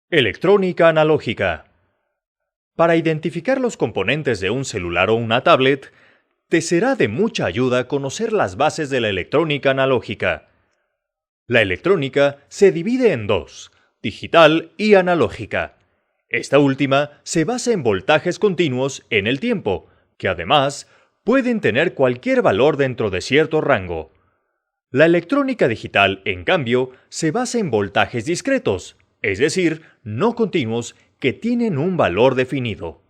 Electrónica analógica. Para identificar los componentes de un celular o una tablet, te será de mucha ayuda conocer las bases de la electrónica analógica. La electrónica se divide en dos, digital y analógica. Esta última se basa en voltajes continuos en el tiempo, que además pueden tener cualquier valor dentro de cierto rango. La electrónica digital, en cambio, se basa en voltajes discretos, es decir, no continuos, que tienen un valor definido.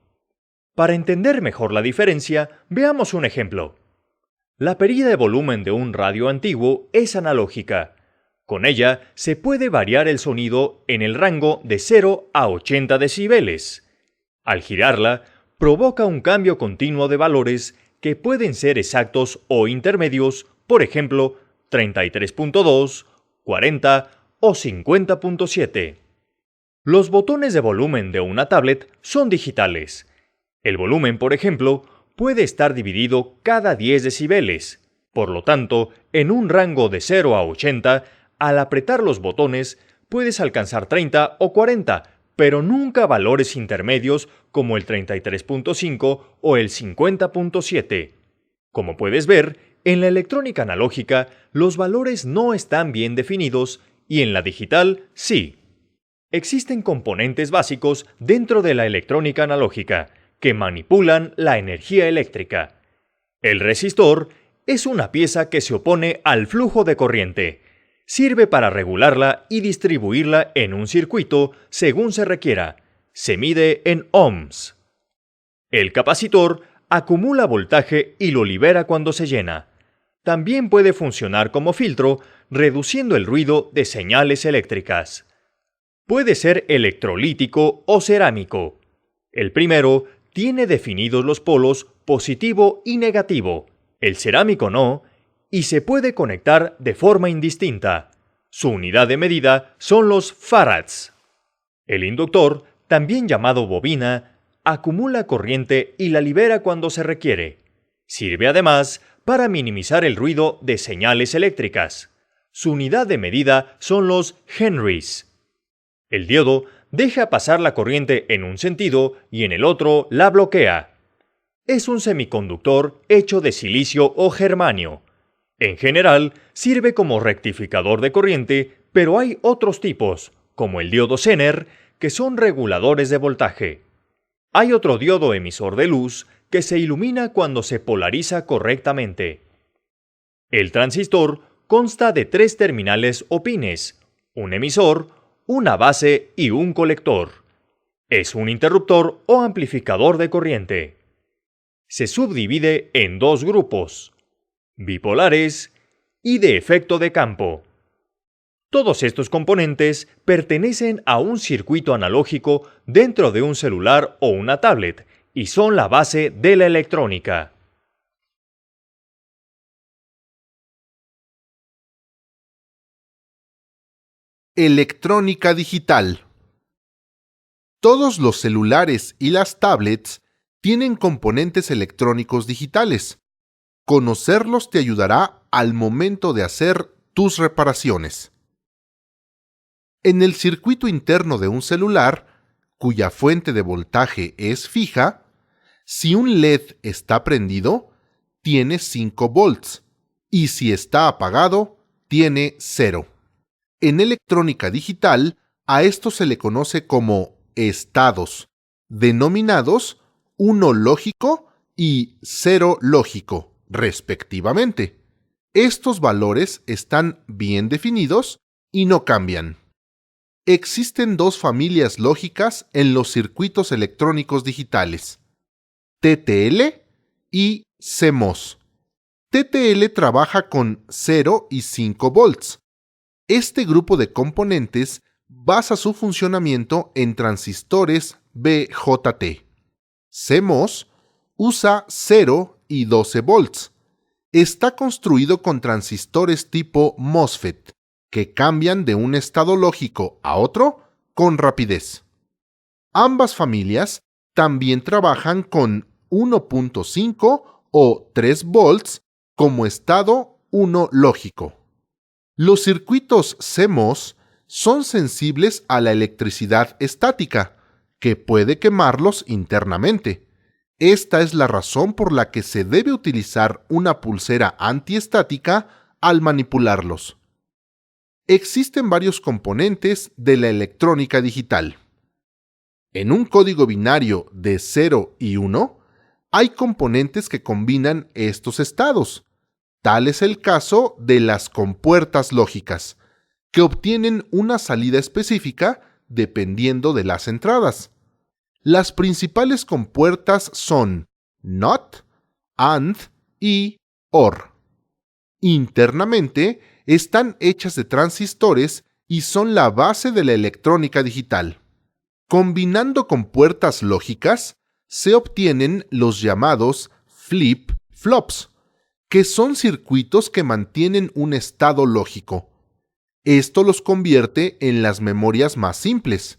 Para entender mejor la diferencia, veamos un ejemplo. La perilla de volumen de un radio antiguo es analógica. Con ella se puede variar el sonido en el rango de 0 a 80 decibeles. Al girarla, provoca un cambio continuo de valores que pueden ser exactos o intermedios, por ejemplo, 33.2, 40 o 50.7. Los botones de volumen de una tablet son digitales. El volumen, por ejemplo, puede estar dividido cada 10 decibeles. Por lo tanto, en un rango de 0 a 80, al apretar los botones, puedes alcanzar 30 o 40, pero nunca valores intermedios como el 33.5 o el 50.7. Como puedes ver, en la electrónica analógica, los valores no están bien definidos y en la digital, sí. Existen componentes básicos dentro de la electrónica analógica que manipulan la energía eléctrica. El resistor es una pieza que se opone al flujo de corriente. Sirve para regularla y distribuirla en un circuito según se requiera. Se mide en ohms. El capacitor acumula voltaje y lo libera cuando se llena. También puede funcionar como filtro, reduciendo el ruido de señales eléctricas. Puede ser electrolítico o cerámico. El primero tiene definidos los polos positivo y negativo, el cerámico no, y se puede conectar de forma indistinta. Su unidad de medida son los farads. El inductor, también llamado bobina, acumula corriente y la libera cuando se requiere. Sirve además para minimizar el ruido de señales eléctricas. Su unidad de medida son los henrys. El diodo deja pasar la corriente en un sentido y en el otro la bloquea. Es un semiconductor hecho de silicio o germanio. En general, sirve como rectificador de corriente, pero hay otros tipos, como el diodo Zener, que son reguladores de voltaje. Hay otro diodo emisor de luz que se ilumina cuando se polariza correctamente. El transistor consta de 3 terminales o pines, un emisor, una base y un colector. Es un interruptor o amplificador de corriente. Se subdivide en 2 grupos, bipolares y de efecto de campo. Todos estos componentes pertenecen a un circuito analógico dentro de un celular o una tablet y son la base de la electrónica. Electrónica digital. Todos los celulares y las tablets tienen componentes electrónicos digitales. Conocerlos te ayudará al momento de hacer tus reparaciones. En el circuito interno de un celular, cuya fuente de voltaje es fija, si un LED está prendido, tiene 5 volts, y si está apagado, tiene 0. En electrónica digital, a esto se le conoce como estados, denominados 1 lógico y 0 lógico, respectivamente. Estos valores están bien definidos y no cambian. Existen 2 familias lógicas en los circuitos electrónicos digitales: TTL y CMOS. TTL trabaja con 0 y 5 volts. Este grupo de componentes basa su funcionamiento en transistores BJT. CMOS usa 0 y 12 volts. Está construido con transistores tipo MOSFET, que cambian de un estado lógico a otro con rapidez. Ambas familias también trabajan con 1.5 o 3 volts como estado 1 lógico. Los circuitos CMOS son sensibles a la electricidad estática, que puede quemarlos internamente. Esta es la razón por la que se debe utilizar una pulsera antiestática al manipularlos. Existen varios componentes de la electrónica digital. En un código binario de 0 y 1, hay componentes que combinan estos estados. Tal es el caso de las compuertas lógicas, que obtienen una salida específica dependiendo de las entradas. Las principales compuertas son NOT, AND y OR. Internamente están hechas de transistores y son la base de la electrónica digital. Combinando compuertas lógicas, se obtienen los llamados flip-flops, que son circuitos que mantienen un estado lógico. Esto los convierte en las memorias más simples.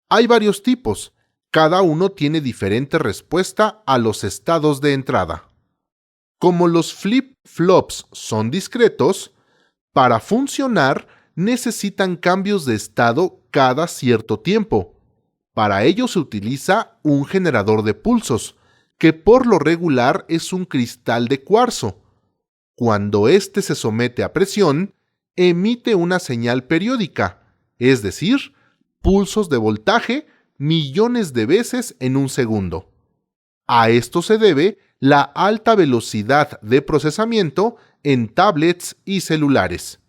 Hay varios tipos, cada uno tiene diferente respuesta a los estados de entrada. Como los flip-flops son discretos, para funcionar necesitan cambios de estado cada cierto tiempo. Para ello se utiliza un generador de pulsos, que por lo regular es un cristal de cuarzo. Cuando éste se somete a presión, emite una señal periódica, es decir, pulsos de voltaje millones de veces en un segundo. A esto se debe la alta velocidad de procesamiento en tablets y celulares.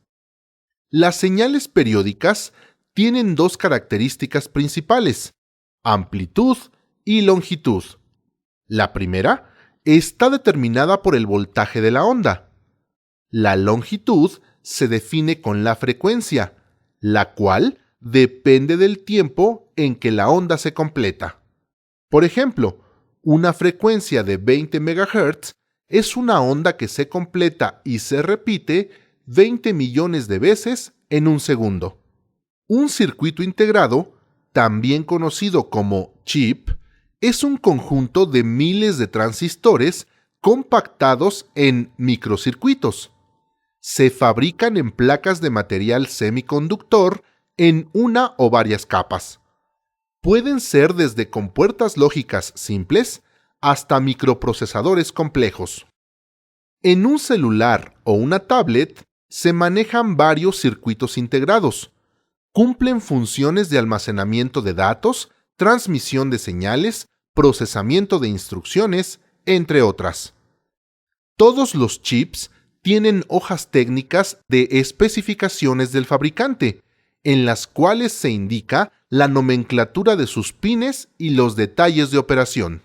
Las señales periódicas tienen dos características principales: amplitud y longitud. La primera está determinada por el voltaje de la onda. La longitud se define con la frecuencia, la cual depende del tiempo en que la onda se completa. Por ejemplo, una frecuencia de 20 MHz es una onda que se completa y se repite 20 millones de veces en un segundo. Un circuito integrado, también conocido como chip, es un conjunto de miles de transistores compactados en microcircuitos. Se fabrican en placas de material semiconductor en una o varias capas. Pueden ser desde compuertas lógicas simples hasta microprocesadores complejos. En un celular o una tablet se manejan varios circuitos integrados. Cumplen funciones de almacenamiento de datos, transmisión de señales, procesamiento de instrucciones, entre otras. Todos los chips tienen hojas técnicas de especificaciones del fabricante, en las cuales se indica la nomenclatura de sus pines y los detalles de operación.